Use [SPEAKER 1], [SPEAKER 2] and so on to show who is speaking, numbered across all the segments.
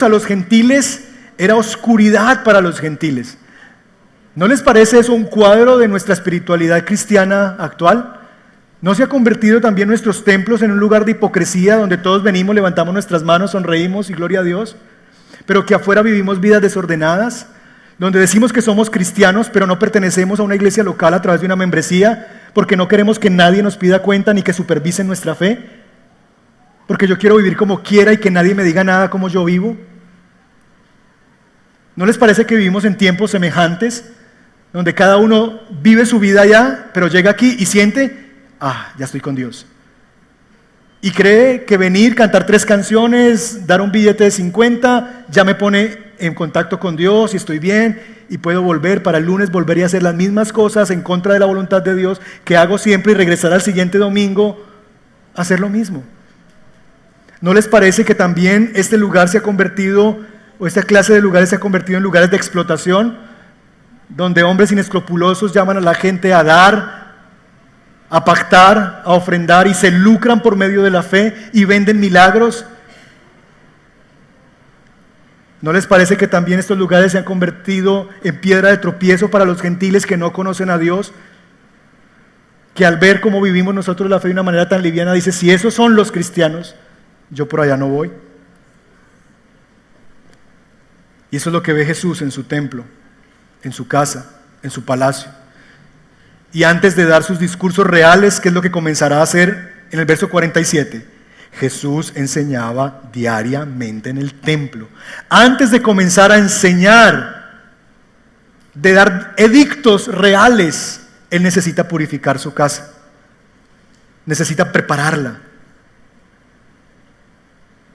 [SPEAKER 1] a los gentiles era oscuridad para los gentiles. ¿No les parece eso un cuadro de nuestra espiritualidad cristiana actual? ¿No se ha convertido también nuestros templos en un lugar de hipocresía donde todos venimos, levantamos nuestras manos, sonreímos y gloria a Dios? Pero que afuera vivimos vidas desordenadas, donde decimos que somos cristianos, pero no pertenecemos a una iglesia local a través de una membresía, porque no queremos que nadie nos pida cuenta ni que supervisen nuestra fe, porque yo quiero vivir como quiera y que nadie me diga nada como yo vivo. ¿No les parece que vivimos en tiempos semejantes, donde cada uno vive su vida allá, pero llega aquí y siente, ya estoy con Dios? Y cree que venir, cantar 3 canciones, dar un billete de 50, ya me pone en contacto con Dios y estoy bien y puedo volver para el lunes, volver y hacer las mismas cosas en contra de la voluntad de Dios que hago siempre y regresar al siguiente domingo a hacer lo mismo. ¿No les parece que también este lugar se ha convertido, o esta clase de lugares se ha convertido en lugares de explotación, donde hombres inescrupulosos llaman a la gente a dar, a pactar, a ofrendar y se lucran por medio de la fe y venden milagros? ¿No les parece que también estos lugares se han convertido en piedra de tropiezo para los gentiles que no conocen a Dios? Que al ver cómo vivimos nosotros la fe de una manera tan liviana, dice, si esos son los cristianos, yo por allá no voy. Y eso es lo que ve Jesús en su templo, en su casa, en su palacio. Y antes de dar sus discursos reales, ¿qué es lo que comenzará a hacer en el verso 47? Jesús enseñaba diariamente en el templo. Antes de comenzar a enseñar, de dar edictos reales, Él necesita purificar su casa. Necesita prepararla.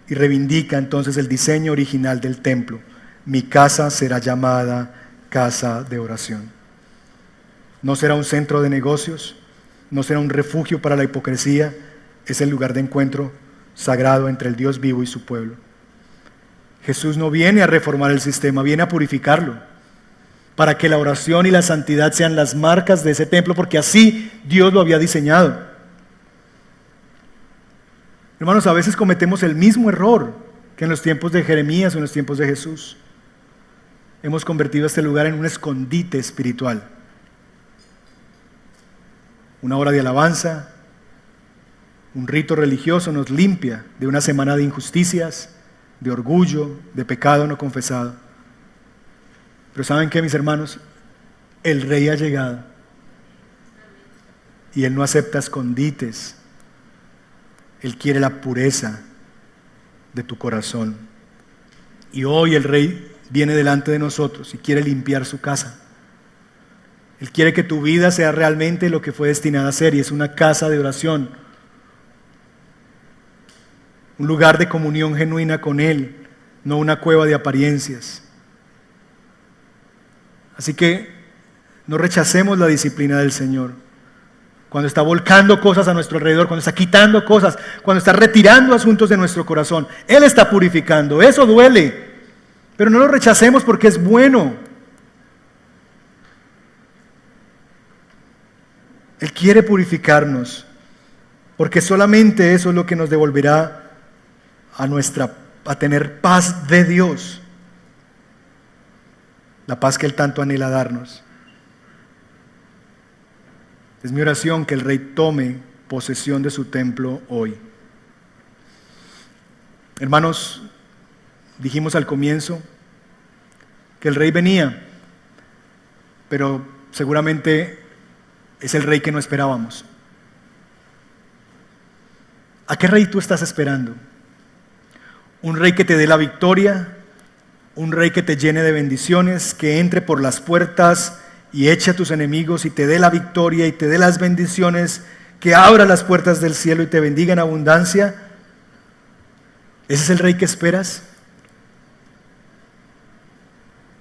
[SPEAKER 1] Y reivindica entonces el diseño original del templo. Mi casa será llamada casa de oración. No será un centro de negocios, no será un refugio para la hipocresía, es el lugar de encuentro sagrado entre el Dios vivo y su pueblo. Jesús no viene a reformar el sistema, viene a purificarlo, para que la oración y la santidad sean las marcas de ese templo, porque así Dios lo había diseñado. Hermanos, a veces cometemos el mismo error que en los tiempos de Jeremías o en los tiempos de Jesús. Hemos convertido este lugar en un escondite espiritual. Una hora de alabanza, un rito religioso nos limpia de una semana de injusticias, de orgullo, de pecado no confesado. Pero ¿saben qué, mis hermanos? El Rey ha llegado y Él no acepta escondites. Él quiere la pureza de tu corazón. Y hoy el Rey viene delante de nosotros y quiere limpiar su casa. Él quiere que tu vida sea realmente lo que fue destinada a ser, y es una casa de oración, un lugar de comunión genuina con Él, no una cueva de apariencias. Así que no rechacemos la disciplina del Señor. Cuando está volcando cosas a nuestro alrededor, cuando está quitando cosas, cuando está retirando asuntos de nuestro corazón, Él está purificando. Eso duele, pero no lo rechacemos porque es bueno. Él quiere purificarnos, porque solamente eso es lo que nos devolverá a tener paz de Dios, la paz que Él tanto anhela darnos. Es mi oración que el Rey tome posesión de su templo hoy. Hermanos, dijimos al comienzo que el Rey venía, pero seguramente es el Rey que no esperábamos. ¿A qué Rey tú estás esperando? ¿Un Rey que te dé la victoria? ¿Un Rey que te llene de bendiciones, que entre por las puertas y eche a tus enemigos y te dé la victoria y te dé las bendiciones, que abra las puertas del cielo y te bendiga en abundancia? ¿Ese es el Rey que esperas?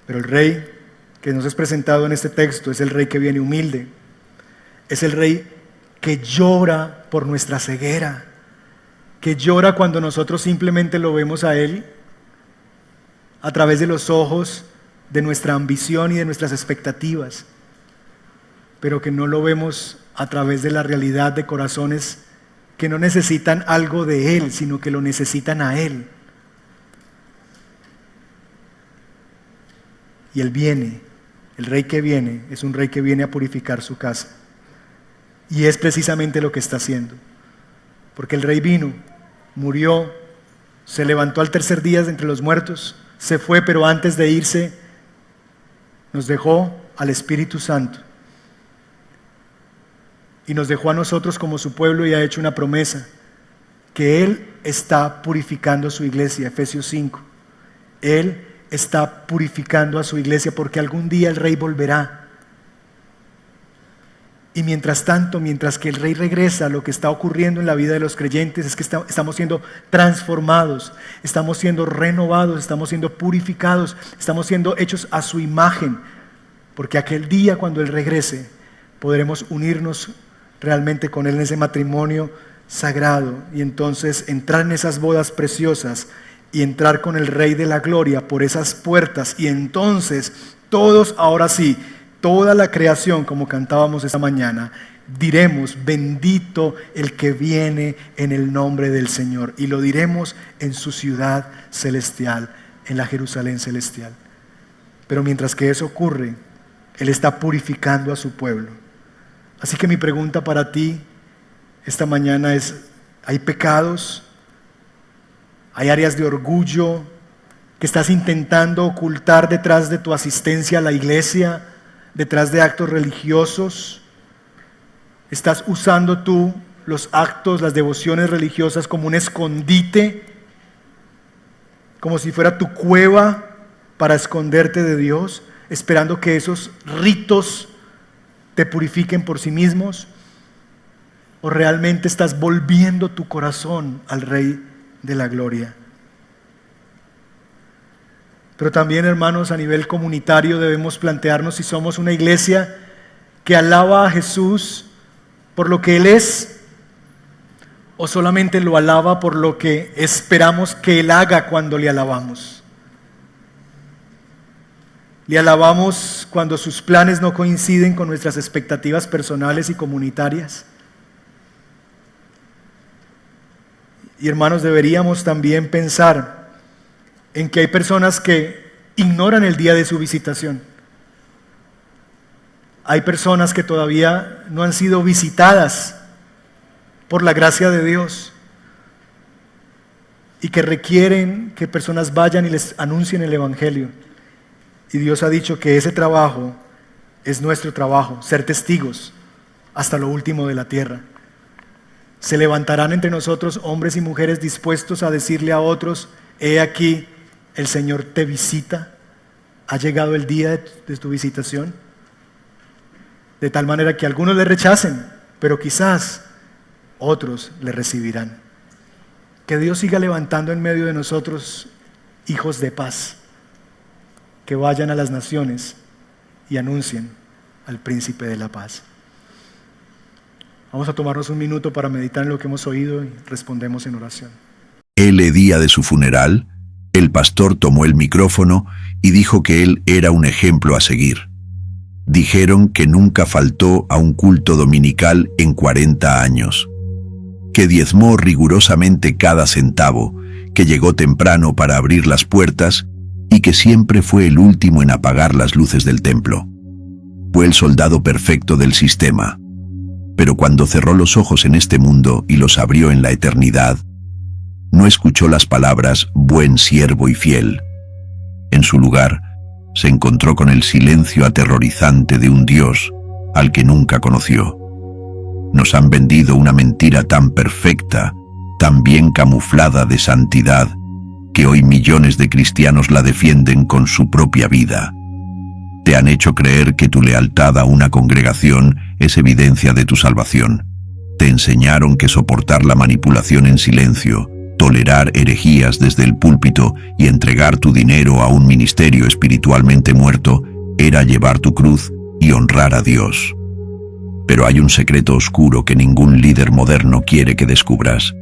[SPEAKER 1] Pero el Rey que nos es presentado en este texto es el Rey que viene humilde. Es el Rey que llora por nuestra ceguera, que llora cuando nosotros simplemente lo vemos a Él a través de los ojos de nuestra ambición y de nuestras expectativas, pero que no lo vemos a través de la realidad de corazones que no necesitan algo de Él, sino que lo necesitan a Él. Y Él viene, el rey que viene, es un rey que viene a purificar su casa. Y es precisamente lo que está haciendo. Porque el rey vino, murió, se levantó al tercer día de entre los muertos, se fue, pero antes de irse, nos dejó al Espíritu Santo. Y nos dejó a nosotros como su pueblo y ha hecho una promesa, que Él está purificando a su iglesia, Efesios 5. Él está purificando a su iglesia porque algún día el rey volverá. Y mientras tanto, mientras que el rey regresa, lo que está ocurriendo en la vida de los creyentes es que estamos siendo transformados, estamos siendo renovados, estamos siendo purificados, estamos siendo hechos a su imagen, porque aquel día cuando Él regrese podremos unirnos realmente con Él en ese matrimonio sagrado y entonces entrar en esas bodas preciosas y entrar con el Rey de la Gloria por esas puertas, y entonces todos, ahora sí, toda la creación, como cantábamos esta mañana, diremos: bendito el que viene en el nombre del Señor, y lo diremos en su ciudad celestial, en la Jerusalén celestial. Pero mientras que eso ocurre, Él está purificando a su pueblo. Así que mi pregunta para ti esta mañana es: ¿hay pecados? ¿Hay áreas de orgullo que estás intentando ocultar detrás de tu asistencia a la iglesia, detrás de actos religiosos? ¿Estás usando tú los actos, las devociones religiosas como un escondite, como si fuera tu cueva para esconderte de Dios, esperando que esos ritos te purifiquen por sí mismos? ¿O realmente estás volviendo tu corazón al Rey de la Gloria? Pero también, hermanos, a nivel comunitario debemos plantearnos si somos una iglesia que alaba a Jesús por lo que Él es, o solamente lo alaba por lo que esperamos que Él haga cuando le alabamos. Le alabamos cuando sus planes no coinciden con nuestras expectativas personales y comunitarias. Y hermanos, deberíamos también pensar en que hay personas que ignoran el día de su visitación. Hay personas que todavía no han sido visitadas por la gracia de Dios y que requieren que personas vayan y les anuncien el Evangelio. Y Dios ha dicho que ese trabajo es nuestro trabajo, ser testigos hasta lo último de la tierra. Se levantarán entre nosotros hombres y mujeres dispuestos a decirle a otros: he aquí, el Señor te visita, ha llegado el día de tu visitación. De tal manera que algunos le rechacen, pero quizás otros le recibirán. Que Dios siga levantando en medio de nosotros hijos de paz, que vayan a las naciones y anuncien al Príncipe de la Paz. Vamos a tomarnos un minuto para meditar en lo que hemos oído y respondemos en oración.
[SPEAKER 2] El día de su funeral, el pastor tomó el micrófono y dijo que él era un ejemplo a seguir. Dijeron que nunca faltó a un culto dominical en 40 años, que diezmó rigurosamente cada centavo, que llegó temprano para abrir las puertas y que siempre fue el último en apagar las luces del templo. Fue el soldado perfecto del sistema. Pero cuando cerró los ojos en este mundo y los abrió en la eternidad, no escuchó las palabras «buen siervo y fiel». En su lugar, se encontró con el silencio aterrorizante de un Dios al que nunca conoció. Nos han vendido una mentira tan perfecta, tan bien camuflada de santidad, que hoy millones de cristianos la defienden con su propia vida. Te han hecho creer que tu lealtad a una congregación es evidencia de tu salvación. Te enseñaron que soportar la manipulación en silencio, tolerar herejías desde el púlpito y entregar tu dinero a un ministerio espiritualmente muerto era llevar tu cruz y honrar a Dios. Pero hay un secreto oscuro que ningún líder moderno quiere que descubras.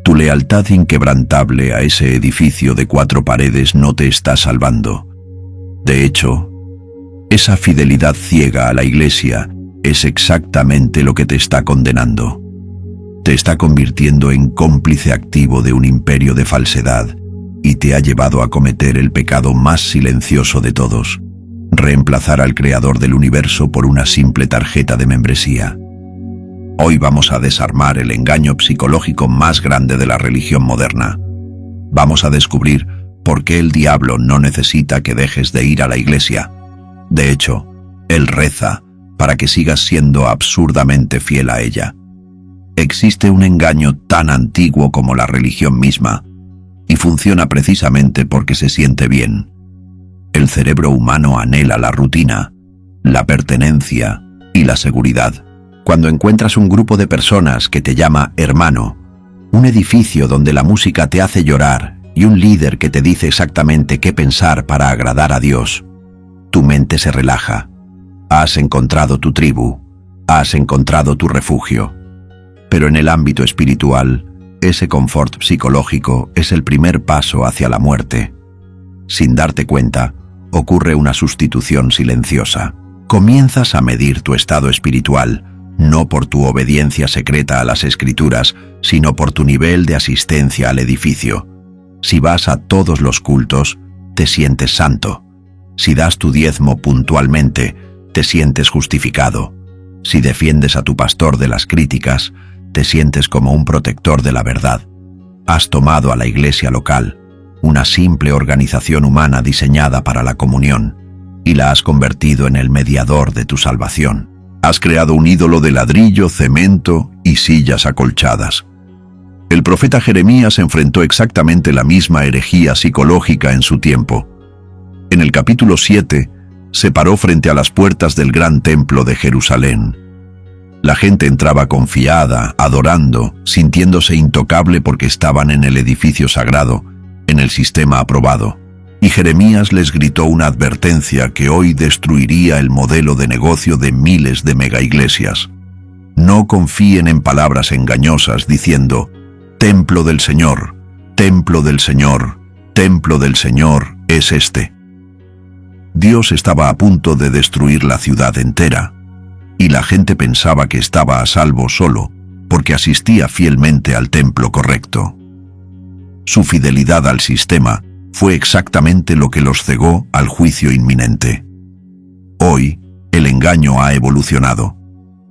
[SPEAKER 2] Tu lealtad inquebrantable a ese edificio de 4 paredes no te está salvando. De hecho, esa fidelidad ciega a la iglesia es exactamente lo que te está condenando. Te está convirtiendo en cómplice activo de un imperio de falsedad y te ha llevado a cometer el pecado más silencioso de todos, reemplazar al creador del universo por una simple tarjeta de membresía. Hoy vamos a desarmar el engaño psicológico más grande de la religión moderna. Vamos a descubrir por qué el diablo no necesita que dejes de ir a la iglesia. De hecho, él reza para que sigas siendo absurdamente fiel a ella. Existe un engaño tan antiguo como la religión misma, y funciona precisamente porque se siente bien. El cerebro humano anhela la rutina, la pertenencia y la seguridad. Cuando encuentras un grupo de personas que te llama hermano, un edificio donde la música te hace llorar y un líder que te dice exactamente qué pensar para agradar a Dios, tu mente se relaja. Has encontrado tu tribu, has encontrado tu refugio. Pero en el ámbito espiritual, ese confort psicológico es el primer paso hacia la muerte. Sin darte cuenta, ocurre una sustitución silenciosa. Comienzas a medir tu estado espiritual, no por tu obediencia secreta a las Escrituras, sino por tu nivel de asistencia al edificio. Si vas a todos los cultos, te sientes santo. Si das tu diezmo puntualmente, te sientes justificado. Si defiendes a tu pastor de las críticas, te sientes como un protector de la verdad. Has tomado a la iglesia local, una simple organización humana diseñada para la comunión, y la has convertido en el mediador de tu salvación. Has creado un ídolo de ladrillo, cemento y sillas acolchadas. El profeta Jeremías enfrentó exactamente la misma herejía psicológica en su tiempo. En el capítulo 7, se paró frente a las puertas del gran templo de Jerusalén. La gente entraba confiada, adorando, sintiéndose intocable porque estaban en el edificio sagrado, en el sistema aprobado. Y Jeremías les gritó una advertencia que hoy destruiría el modelo de negocio de miles de megaiglesias. No confíen en palabras engañosas diciendo, «Templo del Señor, templo del Señor, templo del Señor es este». Dios estaba a punto de destruir la ciudad entera, y la gente pensaba que estaba a salvo solo porque asistía fielmente al templo correcto. Su fidelidad al sistema fue exactamente lo que los cegó al juicio inminente. Hoy, el engaño ha evolucionado,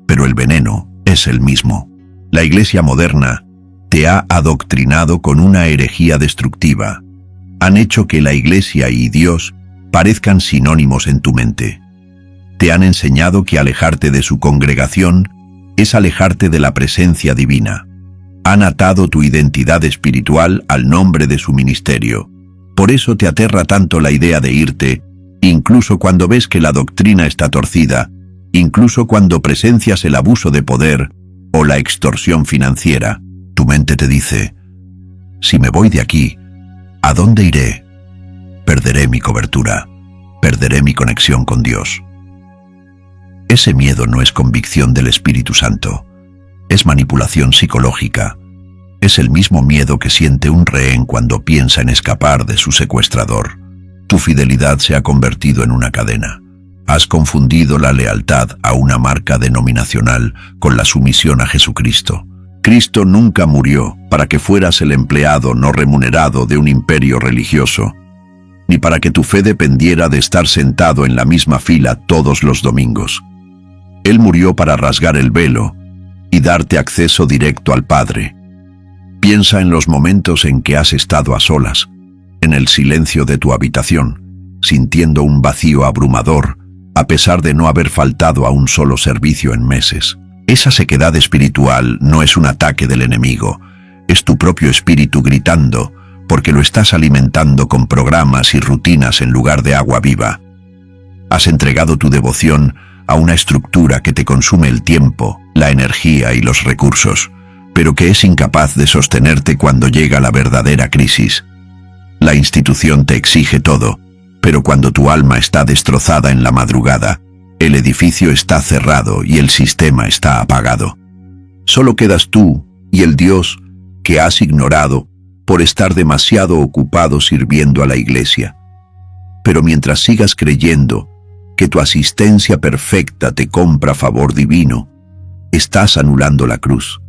[SPEAKER 2] pero el veneno es el mismo. La iglesia moderna te ha adoctrinado con una herejía destructiva. Han hecho que la iglesia y Dios parezcan sinónimos en tu mente. Te han enseñado que alejarte de su congregación es alejarte de la presencia divina. Han atado tu identidad espiritual al nombre de su ministerio. Por eso te aterra tanto la idea de irte, incluso cuando ves que la doctrina está torcida, incluso cuando presencias el abuso de poder o la extorsión financiera. Tu mente te dice, si me voy de aquí, ¿a dónde iré? Perderé mi cobertura, perderé mi conexión con Dios. Ese miedo no es convicción del Espíritu Santo, es manipulación psicológica. Es el mismo miedo que siente un rehén cuando piensa en escapar de su secuestrador. Tu fidelidad se ha convertido en una cadena. Has confundido la lealtad a una marca denominacional con la sumisión a Jesucristo. Cristo nunca murió para que fueras el empleado no remunerado de un imperio religioso, ni para que tu fe dependiera de estar sentado en la misma fila todos los domingos. Él murió para rasgar el velo y darte acceso directo al Padre. Piensa en los momentos en que has estado a solas, en el silencio de tu habitación, sintiendo un vacío abrumador, a pesar de no haber faltado a un solo servicio en meses. Esa sequedad espiritual no es un ataque del enemigo, es tu propio espíritu gritando, porque lo estás alimentando con programas y rutinas en lugar de agua viva. Has entregado tu devoción a una estructura que te consume el tiempo, la energía y los recursos, pero que es incapaz de sostenerte cuando llega la verdadera crisis. La institución te exige todo, pero cuando tu alma está destrozada en la madrugada, el edificio está cerrado y el sistema está apagado. Solo quedas tú y el Dios que has ignorado por estar demasiado ocupado sirviendo a la iglesia. Pero mientras sigas creyendo que tu asistencia perfecta te compra favor divino, estás anulando la cruz.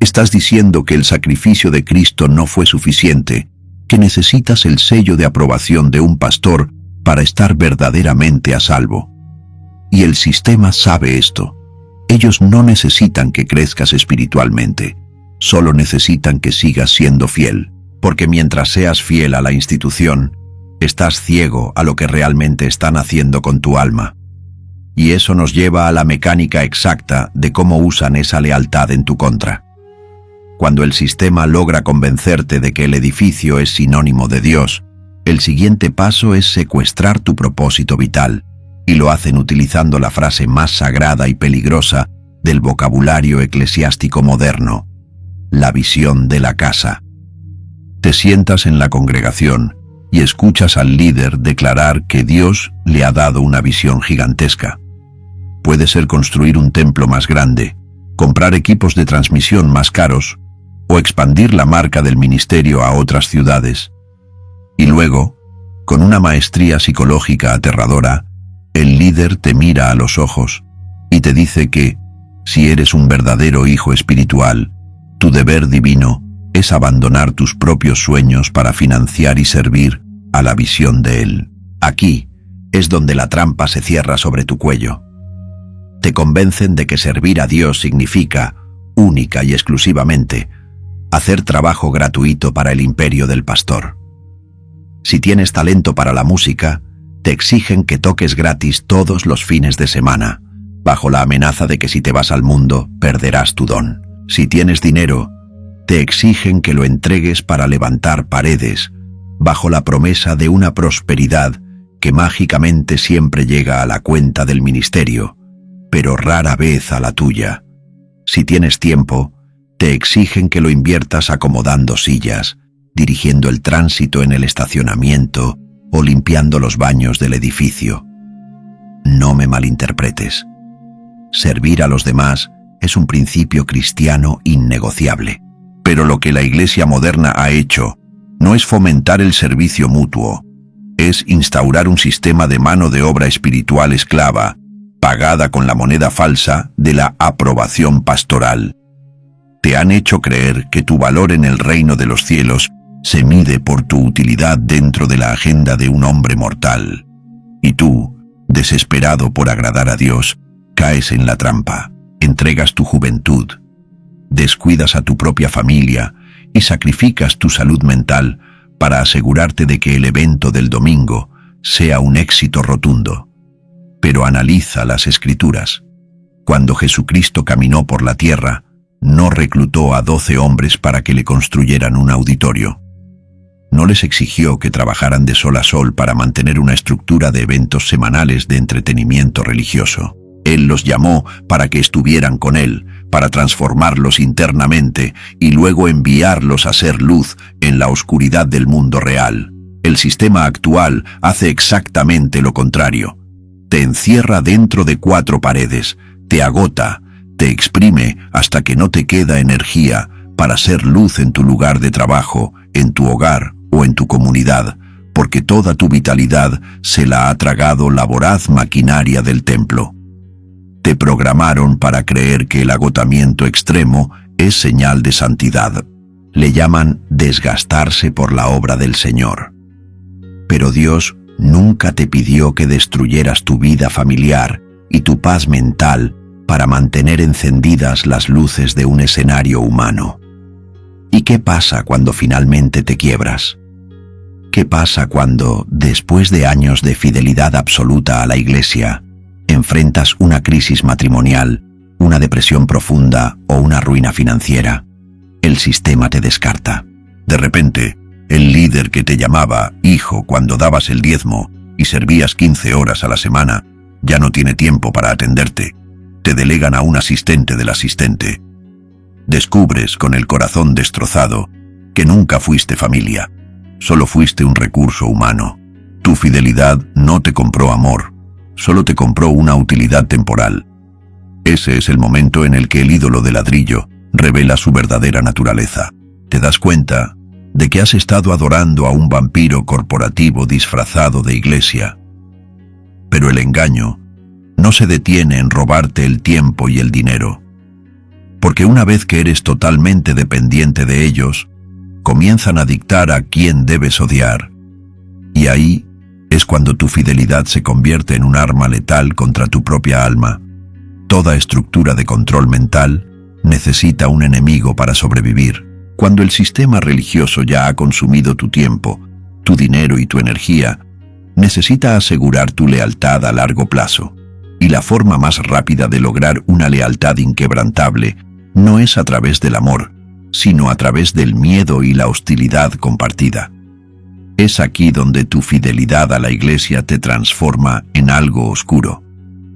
[SPEAKER 2] Estás diciendo que el sacrificio de Cristo no fue suficiente, que necesitas el sello de aprobación de un pastor para estar verdaderamente a salvo. Y el sistema sabe esto. Ellos no necesitan que crezcas espiritualmente, solo necesitan que sigas siendo fiel, porque mientras seas fiel a la institución, estás ciego a lo que realmente están haciendo con tu alma. Y eso nos lleva a la mecánica exacta de cómo usan esa lealtad en tu contra. Cuando el sistema logra convencerte de que el edificio es sinónimo de Dios, el siguiente paso es secuestrar tu propósito vital, y lo hacen utilizando la frase más sagrada y peligrosa del vocabulario eclesiástico moderno: la visión de la casa. Te sientas en la congregación y escuchas al líder declarar que Dios le ha dado una visión gigantesca. Puede ser construir un templo más grande, comprar equipos de transmisión más caros o expandir la marca del ministerio a otras ciudades. Y luego, con una maestría psicológica aterradora, el líder te mira a los ojos y te dice que, si eres un verdadero hijo espiritual, tu deber divino es abandonar tus propios sueños para financiar y servir a la visión de Él. Aquí es donde la trampa se cierra sobre tu cuello. Te convencen de que servir a Dios significa, única y exclusivamente, hacer trabajo gratuito para el imperio del pastor. Si tienes talento para la música, te exigen que toques gratis todos los fines de semana, bajo la amenaza de que si te vas al mundo, perderás tu don. Si tienes dinero, te exigen que lo entregues para levantar paredes, bajo la promesa de una prosperidad que mágicamente siempre llega a la cuenta del ministerio, pero rara vez a la tuya. Si tienes tiempo, te exigen que lo inviertas acomodando sillas, dirigiendo el tránsito en el estacionamiento o limpiando los baños del edificio. No me malinterpretes. Servir a los demás es un principio cristiano innegociable. Pero lo que la Iglesia moderna ha hecho no es fomentar el servicio mutuo, es instaurar un sistema de mano de obra espiritual esclava, pagada con la moneda falsa de la aprobación pastoral. Te han hecho creer que tu valor en el reino de los cielos se mide por tu utilidad dentro de la agenda de un hombre mortal. Y tú, desesperado por agradar a Dios, caes en la trampa, entregas tu juventud, descuidas a tu propia familia y sacrificas tu salud mental para asegurarte de que el evento del domingo sea un éxito rotundo. Pero analiza las Escrituras. Cuando Jesucristo caminó por la tierra, no reclutó a 12 hombres para que le construyeran un auditorio. No les exigió que trabajaran de sol a sol para mantener una estructura de eventos semanales de entretenimiento religioso. Él los llamó para que estuvieran con Él, para transformarlos internamente y luego enviarlos a ser luz en la oscuridad del mundo real. El sistema actual hace exactamente lo contrario. Te encierra dentro de 4 paredes, te agota, te exprime hasta que no te queda energía para ser luz en tu lugar de trabajo, en tu hogar o en tu comunidad, porque toda tu vitalidad se la ha tragado la voraz maquinaria del templo. Te programaron para creer que el agotamiento extremo es señal de santidad. Le llaman desgastarse por la obra del Señor. Pero Dios nunca te pidió que destruyeras tu vida familiar y tu paz mental para mantener encendidas las luces de un escenario humano. ¿Y qué pasa cuando finalmente te quiebras? ¿Qué pasa cuando, después de años de fidelidad absoluta a la Iglesia, enfrentas una crisis matrimonial, una depresión profunda o una ruina financiera? El sistema te descarta. De repente, el líder que te llamaba hijo cuando dabas el diezmo y servías 15 horas a la semana, ya no tiene tiempo para atenderte. Te delegan a un asistente del asistente. Descubres con el corazón destrozado que nunca fuiste familia, solo fuiste un recurso humano. Tu fidelidad no te compró amor, solo te compró una utilidad temporal. Ese es el momento en el que el ídolo de ladrillo revela su verdadera naturaleza. Te das cuenta de que has estado adorando a un vampiro corporativo disfrazado de iglesia. Pero el engaño no se detiene en robarte el tiempo y el dinero, porque una vez que eres totalmente dependiente de ellos, comienzan a dictar a quién debes odiar. Y ahí es cuando tu fidelidad se convierte en un arma letal contra tu propia alma. Toda estructura de control mental necesita un enemigo para sobrevivir. Cuando el sistema religioso ya ha consumido tu tiempo, tu dinero y tu energía, necesita asegurar tu lealtad a largo plazo. Y la forma más rápida de lograr una lealtad inquebrantable no es a través del amor, sino a través del miedo y la hostilidad compartida. Es aquí donde tu fidelidad a la Iglesia te transforma en algo oscuro.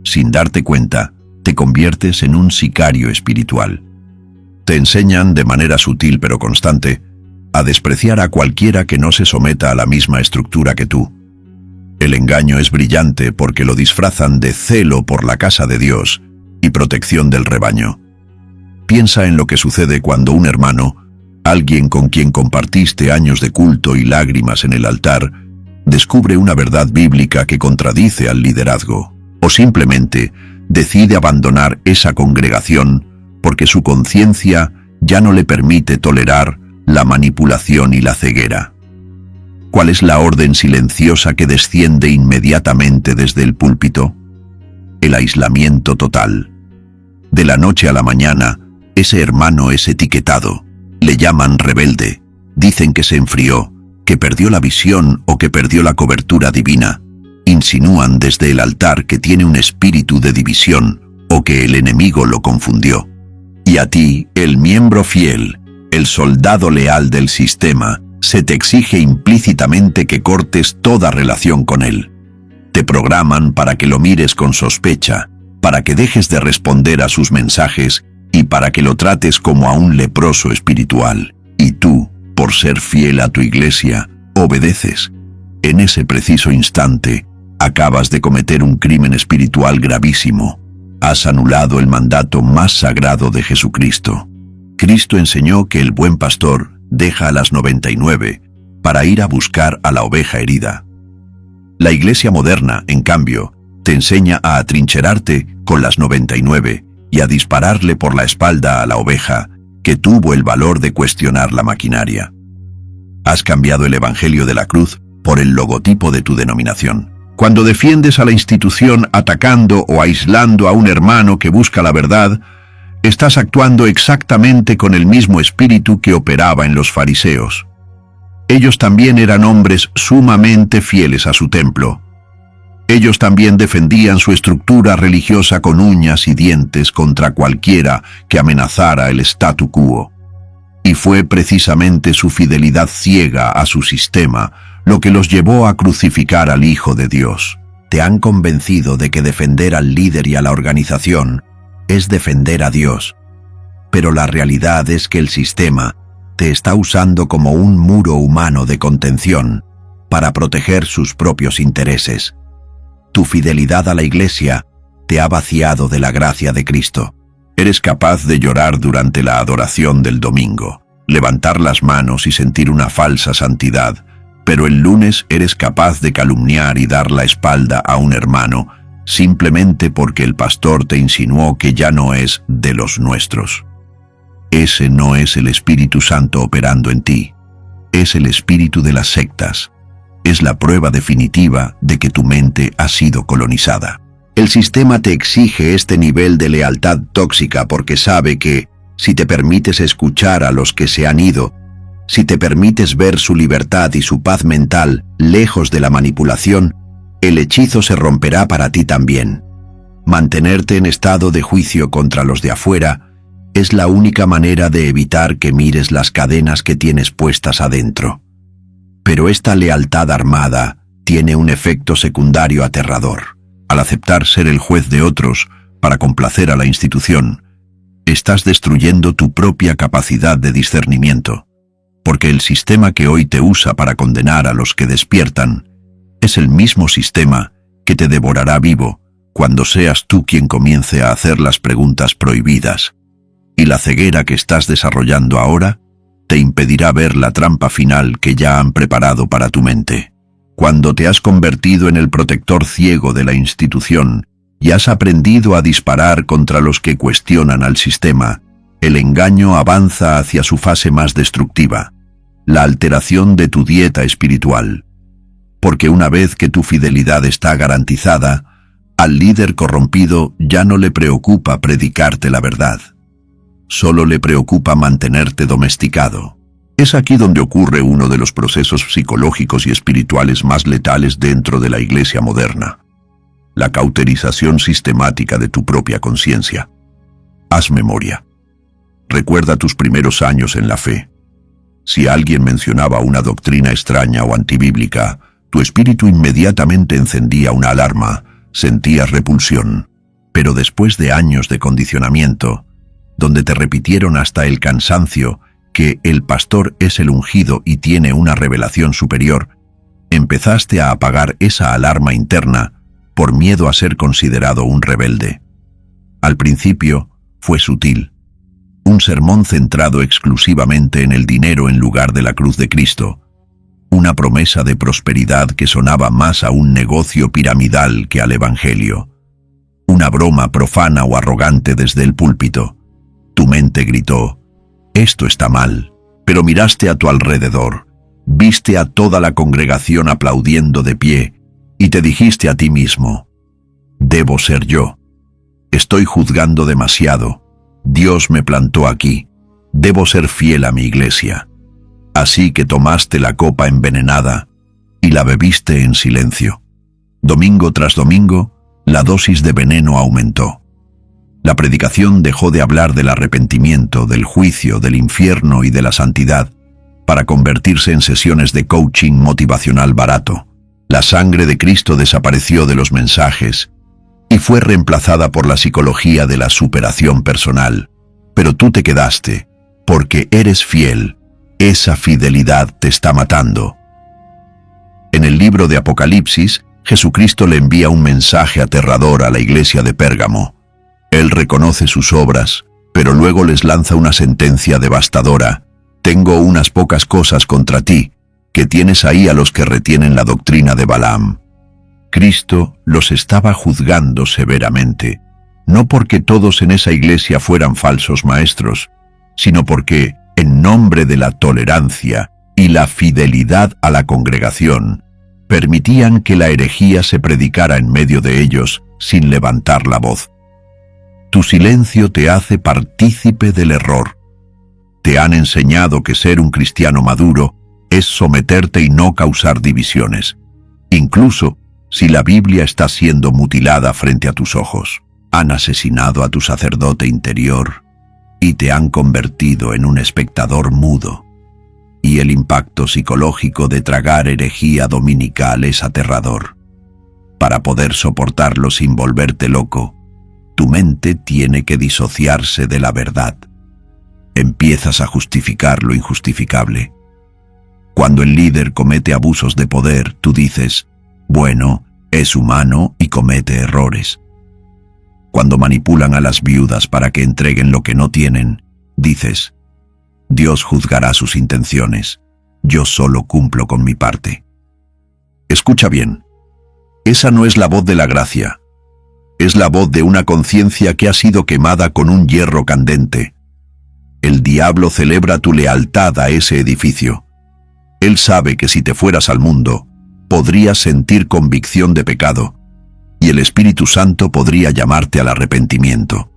[SPEAKER 2] Sin darte cuenta, te conviertes en un sicario espiritual. Te enseñan, de manera sutil pero constante, a despreciar a cualquiera que no se someta a la misma estructura que tú. El engaño es brillante porque lo disfrazan de celo por la casa de Dios y protección del rebaño. Piensa en lo que sucede cuando un hermano, alguien con quien compartiste años de culto y lágrimas en el altar, descubre una verdad bíblica que contradice al liderazgo, o simplemente decide abandonar esa congregación porque su conciencia ya no le permite tolerar la manipulación y la ceguera. ¿Cuál es la orden silenciosa que desciende inmediatamente desde el púlpito? El aislamiento total. De la noche a la mañana, ese hermano es etiquetado. Le llaman rebelde. Dicen que se enfrió, que perdió la visión o que perdió la cobertura divina. Insinúan desde el altar que tiene un espíritu de división o que el enemigo lo confundió. Y a ti, el miembro fiel, el soldado leal del sistema, se te exige implícitamente que cortes toda relación con él. Te programan para que lo mires con sospecha, para que dejes de responder a sus mensajes y para que lo trates como a un leproso espiritual. Y tú, por ser fiel a tu Iglesia, obedeces. En ese preciso instante, acabas de cometer un crimen espiritual gravísimo. Has anulado el mandato más sagrado de Jesucristo. Cristo enseñó que el buen pastor deja a las 99 para ir a buscar a la oveja herida. La Iglesia moderna, en cambio, te enseña a atrincherarte con las 99 y a dispararle por la espalda a la oveja que tuvo el valor de cuestionar la maquinaria. Has cambiado el Evangelio de la cruz por el logotipo de tu denominación. Cuando defiendes a la institución atacando o aislando a un hermano que busca la verdad, estás actuando exactamente con el mismo espíritu que operaba en los fariseos. Ellos también eran hombres sumamente fieles a su templo. Ellos también defendían su estructura religiosa con uñas y dientes contra cualquiera que amenazara el statu quo. Y fue precisamente su fidelidad ciega a su sistema lo que los llevó a crucificar al Hijo de Dios. Te han convencido de que defender al líder y a la organización es defender a Dios. Pero la realidad es que el sistema te está usando como un muro humano de contención para proteger sus propios intereses. Tu fidelidad a la Iglesia te ha vaciado de la gracia de Cristo. Eres capaz de llorar durante la adoración del domingo, levantar las manos y sentir una falsa santidad, pero el lunes eres capaz de calumniar y dar la espalda a un hermano simplemente porque el pastor te insinuó que ya no es de los nuestros. Ese no es el Espíritu Santo operando en ti, es el espíritu de las sectas. Es la prueba definitiva de que tu mente ha sido colonizada. El sistema te exige este nivel de lealtad tóxica porque sabe que, si te permites escuchar a los que se han ido, si te permites ver su libertad y su paz mental lejos de la manipulación, el hechizo se romperá para ti también. Mantenerte en estado de juicio contra los de afuera es la única manera de evitar que mires las cadenas que tienes puestas adentro. Pero esta lealtad armada tiene un efecto secundario aterrador. Al aceptar ser el juez de otros para complacer a la institución, estás destruyendo tu propia capacidad de discernimiento, porque el sistema que hoy te usa para condenar a los que despiertan es el mismo sistema que te devorará vivo cuando seas tú quien comience a hacer las preguntas prohibidas, y la ceguera que estás desarrollando ahora te impedirá ver la trampa final que ya han preparado para tu mente. Cuando te has convertido en el protector ciego de la institución y has aprendido a disparar contra los que cuestionan al sistema, el engaño avanza hacia su fase más destructiva, la alteración de tu dieta espiritual. porque una vez que tu fidelidad está garantizada, al líder corrompido ya no le preocupa predicarte la verdad. Solo le preocupa mantenerte domesticado. Es aquí donde ocurre uno de los procesos psicológicos y espirituales más letales dentro de la iglesia moderna: la cauterización sistemática de tu propia conciencia. Haz memoria. Recuerda tus primeros años en la fe. Si alguien mencionaba una doctrina extraña o antibíblica, tu espíritu inmediatamente encendía una alarma, sentías repulsión. Pero después de años de condicionamiento, donde te repitieron hasta el cansancio que el pastor es el ungido y tiene una revelación superior, empezaste a apagar esa alarma interna por miedo a ser considerado un rebelde. Al principio fue sutil. Un sermón centrado exclusivamente en el dinero en lugar de la cruz de Cristo. Una promesa de prosperidad que sonaba más a un negocio piramidal que al Evangelio. Una broma profana o arrogante desde el púlpito. Tu mente gritó: esto está mal, pero miraste a tu alrededor, viste a toda la congregación aplaudiendo de pie, y te dijiste a ti mismo: debo ser yo. Estoy juzgando demasiado. Dios me plantó aquí. Debo ser fiel a mi iglesia. Así que tomaste la copa envenenada y la bebiste en silencio. Domingo tras domingo, la dosis de veneno aumentó. La predicación dejó de hablar del arrepentimiento, del juicio, del infierno y de la santidad, para convertirse en sesiones de coaching motivacional barato. La sangre de Cristo desapareció de los mensajes y fue reemplazada por la psicología de la superación personal. Pero tú te quedaste, porque eres fiel. Esa fidelidad te está matando. En el libro de Apocalipsis, Jesucristo le envía un mensaje aterrador a la iglesia de Pérgamo. Él reconoce sus obras, pero luego les lanza una sentencia devastadora. Tengo unas pocas cosas contra ti, que tienes ahí a los que retienen la doctrina de Balaam. Cristo los estaba juzgando severamente, no porque todos en esa iglesia fueran falsos maestros, sino porque, en nombre de la tolerancia y la fidelidad a la congregación, permitían que la herejía se predicara en medio de ellos sin levantar la voz. Tu silencio te hace partícipe del error. Te han enseñado que ser un cristiano maduro es someterte y no causar divisiones, incluso si la Biblia está siendo mutilada frente a tus ojos. Han asesinado a tu sacerdote interior y te han convertido en un espectador mudo. Y el impacto psicológico de tragar herejía dominical es aterrador. Para poder soportarlo sin volverte loco, tu mente tiene que disociarse de la verdad. Empiezas a justificar lo injustificable. Cuando el líder comete abusos de poder, tú dices: bueno, es humano y comete errores. Cuando manipulan a las viudas para que entreguen lo que no tienen, dices: Dios juzgará sus intenciones, yo solo cumplo con mi parte. Escucha bien, esa no es la voz de la gracia, es la voz de una conciencia que ha sido quemada con un hierro candente. El diablo celebra tu lealtad a ese edificio. Él sabe que si te fueras al mundo, podrías sentir convicción de pecado, y el Espíritu Santo podría llamarte al arrepentimiento.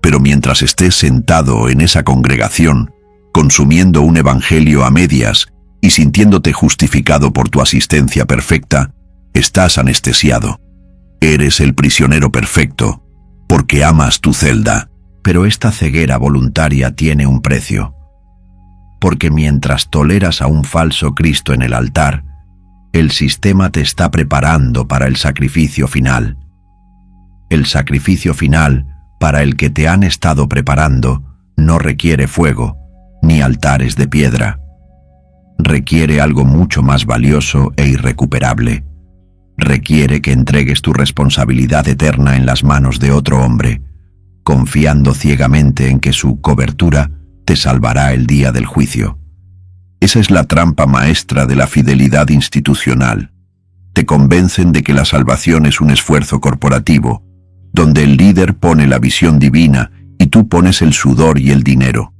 [SPEAKER 2] Pero mientras estés sentado en esa congregación, consumiendo un evangelio a medias y sintiéndote justificado por tu asistencia perfecta, estás anestesiado. Eres el prisionero perfecto, porque amas tu celda. Pero esta ceguera voluntaria tiene un precio. Porque mientras toleras a un falso Cristo en el altar, el sistema te está preparando para el sacrificio final. El sacrificio final, para el que te han estado preparando, no requiere fuego, ni altares de piedra. Requiere algo mucho más valioso e irrecuperable. Requiere que entregues tu responsabilidad eterna en las manos de otro hombre, confiando ciegamente en que su cobertura te salvará el día del juicio. Esa es la trampa maestra de la fidelidad institucional. Te convencen de que la salvación es un esfuerzo corporativo, donde el líder pone la visión divina y tú pones el sudor y el dinero.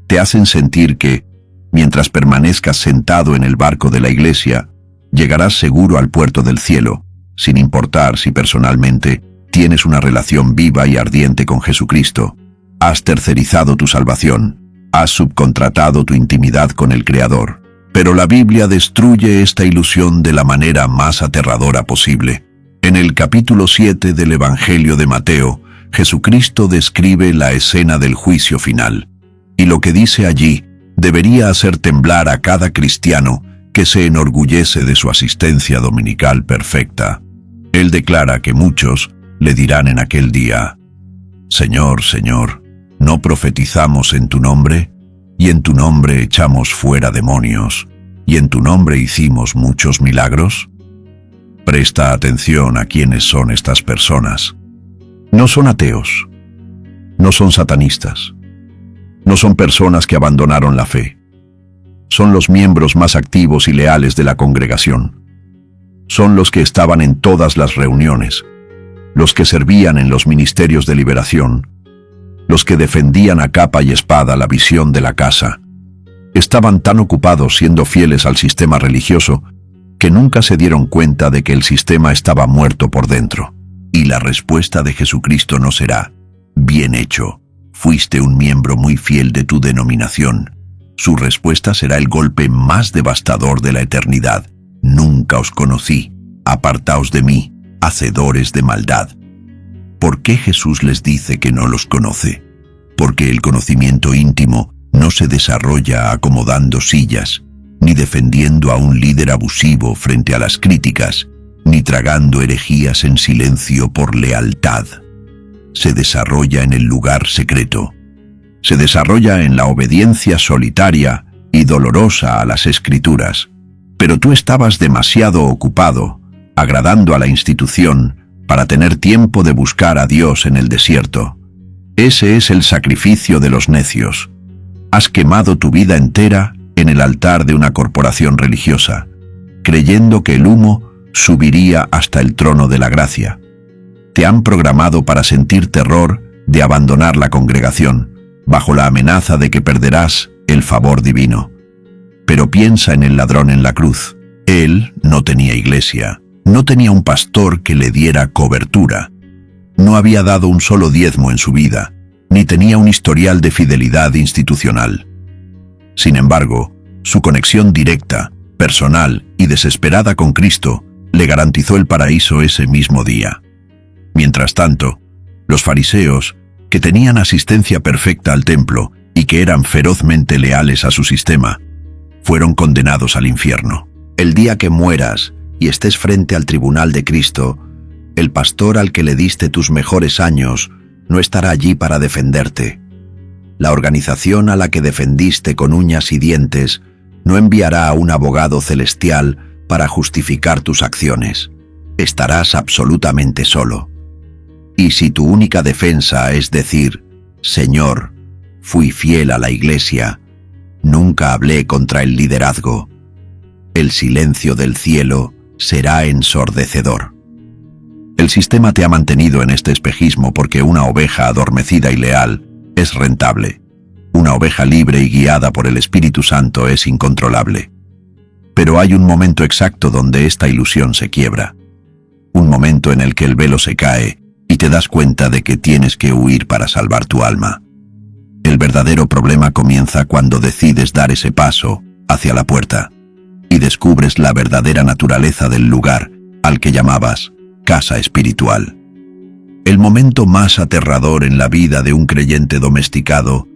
[SPEAKER 2] Te hacen sentir que, mientras permanezcas sentado en el barco de la iglesia, Llegarás seguro al puerto del cielo, sin importar si personalmente tienes una relación viva y ardiente con Jesucristo. Has tercerizado tu salvación, has subcontratado tu intimidad con el Creador. Pero la Biblia destruye esta ilusión de la manera más aterradora posible. En el capítulo 7 del Evangelio de Mateo, Jesucristo describe la escena del juicio final, y lo que dice allí debería hacer temblar a cada cristiano que se enorgullece de su asistencia dominical perfecta. Él declara que muchos le dirán en aquel día: Señor, Señor, ¿no profetizamos en tu nombre? Y en tu nombre echamos fuera demonios, y en tu nombre hicimos muchos milagros. Presta atención a quiénes son estas personas. No son ateos, no son satanistas, no son personas que abandonaron la fe. Son los miembros más activos y leales de la congregación. Son los que estaban en todas las reuniones, los que servían en los ministerios de liberación, los que defendían a capa y espada la visión de la casa. Estaban tan ocupados siendo fieles al sistema religioso que nunca se dieron cuenta de que el sistema estaba muerto por dentro. Y la respuesta de Jesucristo no será: bien hecho, fuiste un miembro muy fiel de tu denominación. Su respuesta será el golpe más devastador de la eternidad: nunca os conocí, apartaos de mí, hacedores de maldad. ¿Por qué Jesús les dice que no los conoce? Porque el conocimiento íntimo no se desarrolla acomodando sillas, ni defendiendo a un líder abusivo frente a las críticas, ni tragando herejías en silencio por lealtad. Se desarrolla en el lugar secreto. Se desarrolla en la obediencia solitaria y dolorosa a las Escrituras. Pero tú estabas demasiado ocupado, agradando a la institución, para tener tiempo de buscar a Dios en el desierto. Ese es el sacrificio de los necios. Has quemado tu vida entera en el altar de una corporación religiosa, creyendo que el humo subiría hasta el trono de la gracia. Te han programado para sentir terror de abandonar la congregación, bajo la amenaza de que perderás el favor divino. Pero piensa en el ladrón en la cruz. Él no tenía iglesia, no tenía un pastor que le diera cobertura, no había dado un solo diezmo en su vida, ni tenía un historial de fidelidad institucional. Sin embargo, su conexión directa, personal y desesperada con Cristo le garantizó el paraíso ese mismo día. Mientras tanto, los fariseos, que tenían asistencia perfecta al templo y que eran ferozmente leales a su sistema, fueron condenados al infierno. El día que mueras y estés frente al tribunal de Cristo, el pastor al que le diste tus mejores años no estará allí para defenderte. La organización a la que defendiste con uñas y dientes no enviará a un abogado celestial para justificar tus acciones. Estarás absolutamente solo. Y si tu única defensa es decir: Señor, fui fiel a la iglesia, nunca hablé contra el liderazgo, el silencio del cielo será ensordecedor. El sistema te ha mantenido en este espejismo porque una oveja adormecida y leal es rentable. Una oveja libre y guiada por el Espíritu Santo es incontrolable. Pero hay un momento exacto donde esta ilusión se quiebra. Un momento en el que el velo se cae y te das cuenta de que tienes que huir para salvar tu alma. El verdadero problema comienza cuando decides dar ese paso hacia la puerta y descubres la verdadera naturaleza del lugar al que llamabas casa espiritual. El momento más aterrador en la vida de un creyente domesticado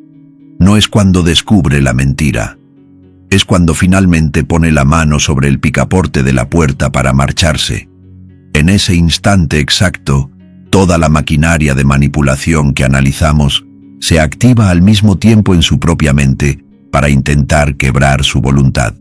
[SPEAKER 2] no es cuando descubre la mentira, es cuando finalmente pone la mano sobre el picaporte de la puerta para marcharse. En ese instante exacto, toda la maquinaria de manipulación que analizamos se activa al mismo tiempo en su propia mente para intentar quebrar su voluntad.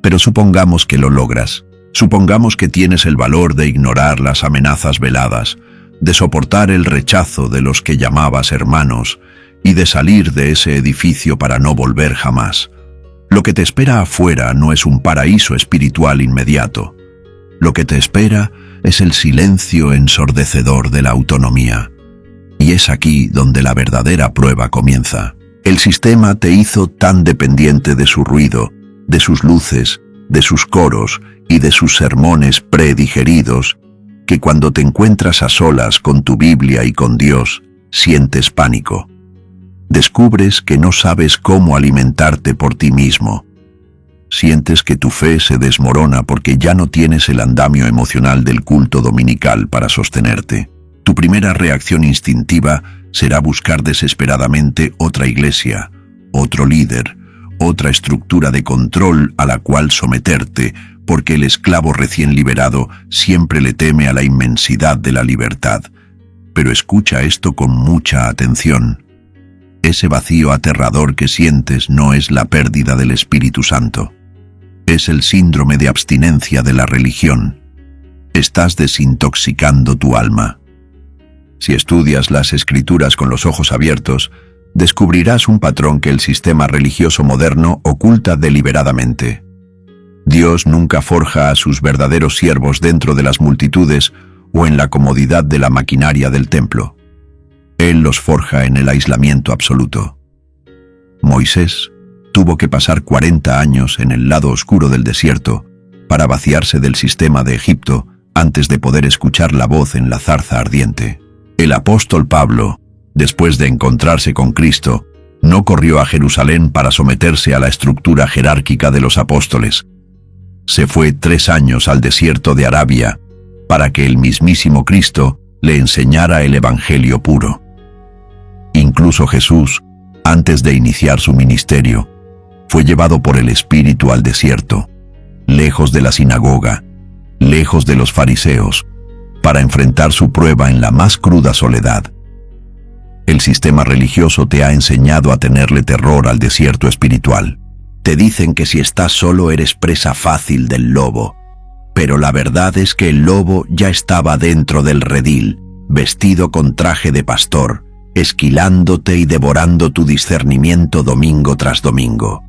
[SPEAKER 2] Pero supongamos que lo logras. Supongamos que tienes el valor de ignorar las amenazas veladas, de soportar el rechazo de los que llamabas hermanos y de salir de ese edificio para no volver jamás. Lo que te espera afuera no es un paraíso espiritual inmediato. Lo que te espera es el silencio ensordecedor de la autonomía. Y es aquí donde la verdadera prueba comienza. El sistema te hizo tan dependiente de su ruido, de sus luces, de sus coros y de sus sermones predigeridos, que cuando te encuentras a solas con tu Biblia y con Dios, sientes pánico. Descubres que no sabes cómo alimentarte por ti mismo. Sientes que tu fe se desmorona porque ya no tienes el andamio emocional del culto dominical para sostenerte. Tu primera reacción instintiva será buscar desesperadamente otra iglesia, otro líder, otra estructura de control a la cual someterte, porque el esclavo recién liberado siempre le teme a la inmensidad de la libertad. Pero escucha esto con mucha atención. Ese vacío aterrador que sientes no es la pérdida del Espíritu Santo. Es el síndrome de abstinencia de la religión. Estás desintoxicando tu alma. Si estudias las Escrituras con los ojos abiertos, descubrirás un patrón que el sistema religioso moderno oculta deliberadamente. Dios nunca forja a sus verdaderos siervos dentro de las multitudes o en la comodidad de la maquinaria del templo. Él los forja en el aislamiento absoluto. Moisés tuvo que pasar 40 años en el lado oscuro del desierto para vaciarse del sistema de Egipto antes de poder escuchar la voz en la zarza ardiente. El apóstol Pablo, después de encontrarse con Cristo, no corrió a Jerusalén para someterse a la estructura jerárquica de los apóstoles. Se fue 3 años al desierto de Arabia para que el mismísimo Cristo le enseñara el evangelio puro. Incluso Jesús, antes de iniciar su ministerio, fue llevado por el Espíritu al desierto, lejos de la sinagoga, lejos de los fariseos, para enfrentar su prueba en la más cruda soledad. El sistema religioso te ha enseñado a tenerle terror al desierto espiritual. Te dicen que si estás solo eres presa fácil del lobo, pero la verdad es que el lobo ya estaba dentro del redil, vestido con traje de pastor, esquilándote y devorando tu discernimiento domingo tras domingo.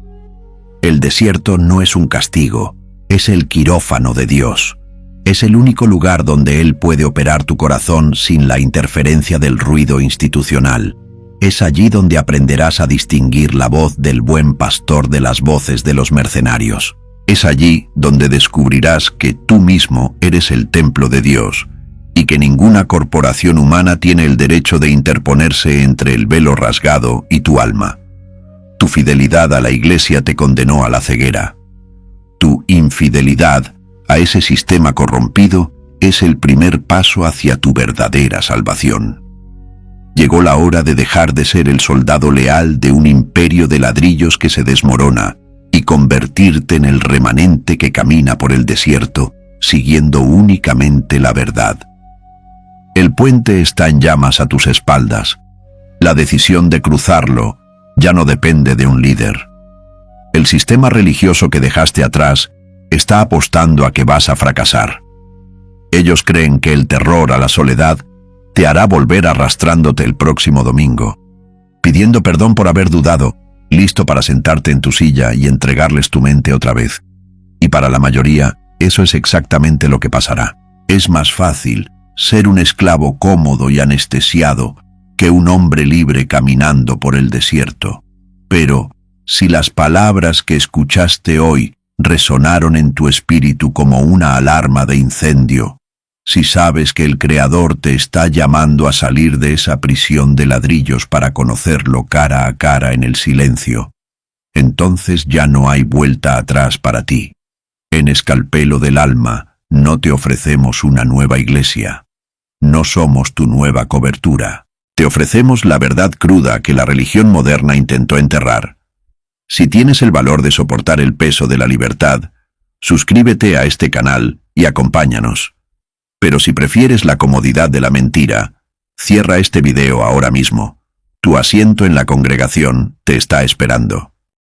[SPEAKER 2] El desierto no es un castigo, es el quirófano de Dios. Es el único lugar donde Él puede operar tu corazón sin la interferencia del ruido institucional. Es allí donde aprenderás a distinguir la voz del buen pastor de las voces de los mercenarios. Es allí donde descubrirás que tú mismo eres el templo de Dios y que ninguna corporación humana tiene el derecho de interponerse entre el velo rasgado y tu alma. Tu fidelidad a la Iglesia te condenó a la ceguera. Tu infidelidad a ese sistema corrompido es el primer paso hacia tu verdadera salvación. Llegó la hora de dejar de ser el soldado leal de un imperio de ladrillos que se desmorona y convertirte en el remanente que camina por el desierto, siguiendo únicamente la verdad. El puente está en llamas a tus espaldas. La decisión de cruzarlo ya no depende de un líder. El sistema religioso que dejaste atrás está apostando a que vas a fracasar. Ellos creen que el terror a la soledad te hará volver arrastrándote el próximo domingo, pidiendo perdón por haber dudado, listo para sentarte en tu silla y entregarles tu mente otra vez. Y para la mayoría, eso es exactamente lo que pasará. Es más fácil ser un esclavo cómodo y anestesiado que un hombre libre caminando por el desierto. Pero, si las palabras que escuchaste hoy resonaron en tu espíritu como una alarma de incendio, si sabes que el Creador te está llamando a salir de esa prisión de ladrillos para conocerlo cara a cara en el silencio, entonces ya no hay vuelta atrás para ti. En Escalpelo del Alma no te ofrecemos una nueva iglesia. No somos tu nueva cobertura. Te ofrecemos la verdad cruda que la religión moderna intentó enterrar. Si tienes el valor de soportar el peso de la libertad, suscríbete a este canal y acompáñanos. Pero si prefieres la comodidad de la mentira, cierra este video ahora mismo. Tu asiento en la congregación te está esperando.